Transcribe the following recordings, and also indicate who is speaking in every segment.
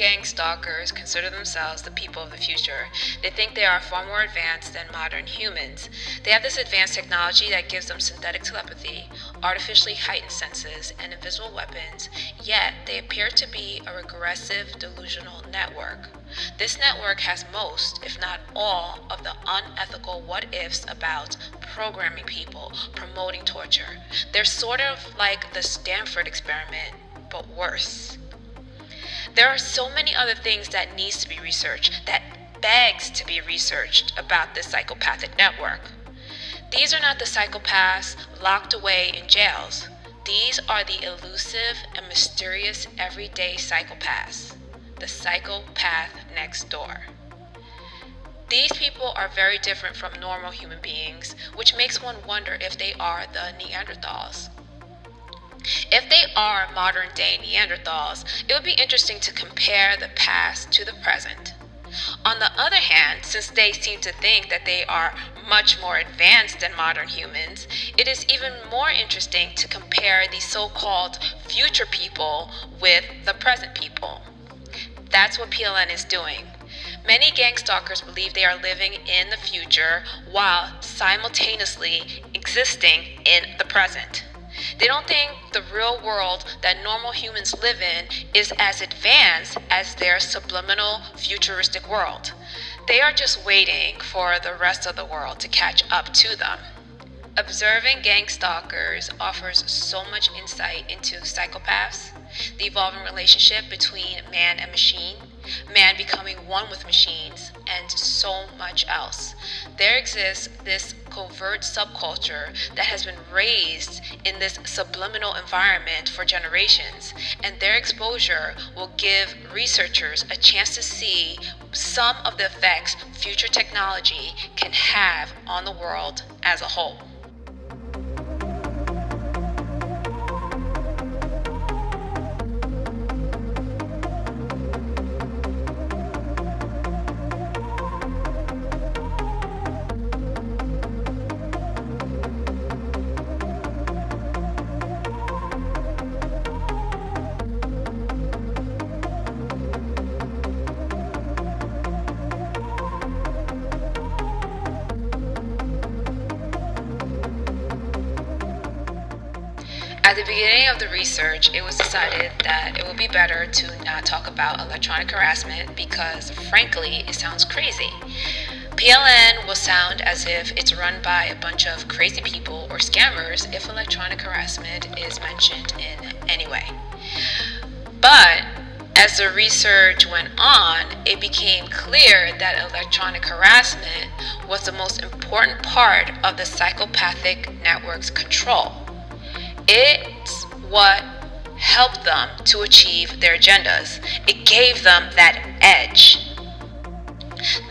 Speaker 1: gang stalkers consider themselves the people of the future. They think they are far more advanced than modern humans. They have this advanced technology that gives them synthetic telepathy, artificially heightened senses, and invisible weapons, yet they appear to be a regressive, delusional network. This network has most, if not all, of the unethical what-ifs about programming people, promoting torture. They're sort of like the Stanford experiment, but worse. There are so many other things that needs to be researched, that begs to be researched about this psychopathic network. These are not the psychopaths locked away in jails. These are the elusive and mysterious everyday psychopaths, the psychopath next door. These people are very different from normal human beings, which makes one wonder if they are the Neanderthals. If they are modern-day Neanderthals, it would be interesting to compare the past to the present. On the other hand, since they seem to think that they are much more advanced than modern humans, it is even more interesting to compare the so-called future people with the present people. That's what PLN is doing. Many gang stalkers believe they are living in the future while simultaneously existing in the present. They don't think the real world that normal humans live in is as advanced as their subliminal futuristic world. They are just waiting for the rest of the world to catch up to them. Observing gang stalkers offers so much insight into psychopaths, the evolving relationship between man and machine, man becoming one with machines, and so much else. There exists this covert subculture that has been raised in this subliminal environment for generations, and their exposure will give researchers a chance to see some of the effects future technology can have on the world as a whole. At the beginning of the research, it was decided that it would be better to not talk about electronic harassment because, frankly, it sounds crazy. PLN will sound as if it's run by a bunch of crazy people or scammers if electronic harassment is mentioned in any way. But as the research went on, it became clear that electronic harassment was the most important part of the psychopathic network's control. It's what helped them to achieve their agendas. It gave them that edge.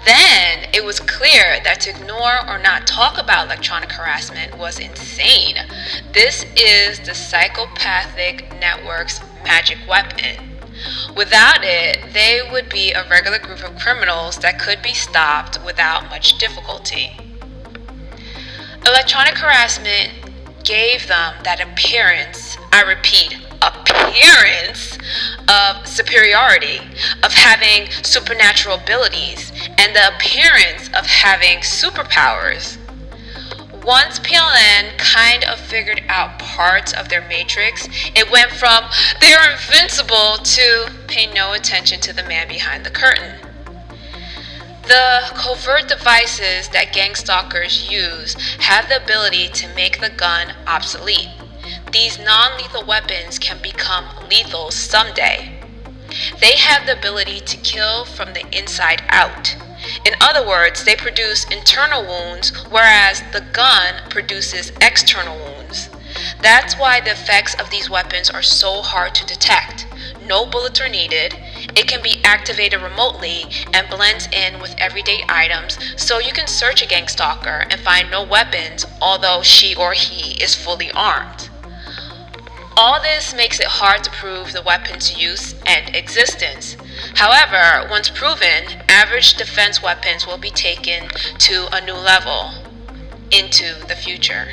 Speaker 1: Then it was clear that to ignore or not talk about electronic harassment was insane. This is the psychopathic network's magic weapon. Without it, they would be a regular group of criminals that could be stopped without much difficulty. Electronic harassment gave them that appearance, I repeat, appearance of superiority, of having supernatural abilities, and the appearance of having superpowers. Once PLN kind of figured out parts of their matrix, it went from they are invincible to pay no attention to the man behind the curtain. The covert devices that gang stalkers use have the ability to make the gun obsolete. These non-lethal weapons can become lethal someday. They have the ability to kill from the inside out. In other words, they produce internal wounds, whereas the gun produces external wounds. That's why the effects of these weapons are so hard to detect. No bullets are needed. It can be activated remotely and blends in with everyday items, so you can search a gang stalker and find no weapons, although she or he is fully armed. All this makes it hard to prove the weapon's use and existence. However, once proven, average defense weapons will be taken to a new level into the future.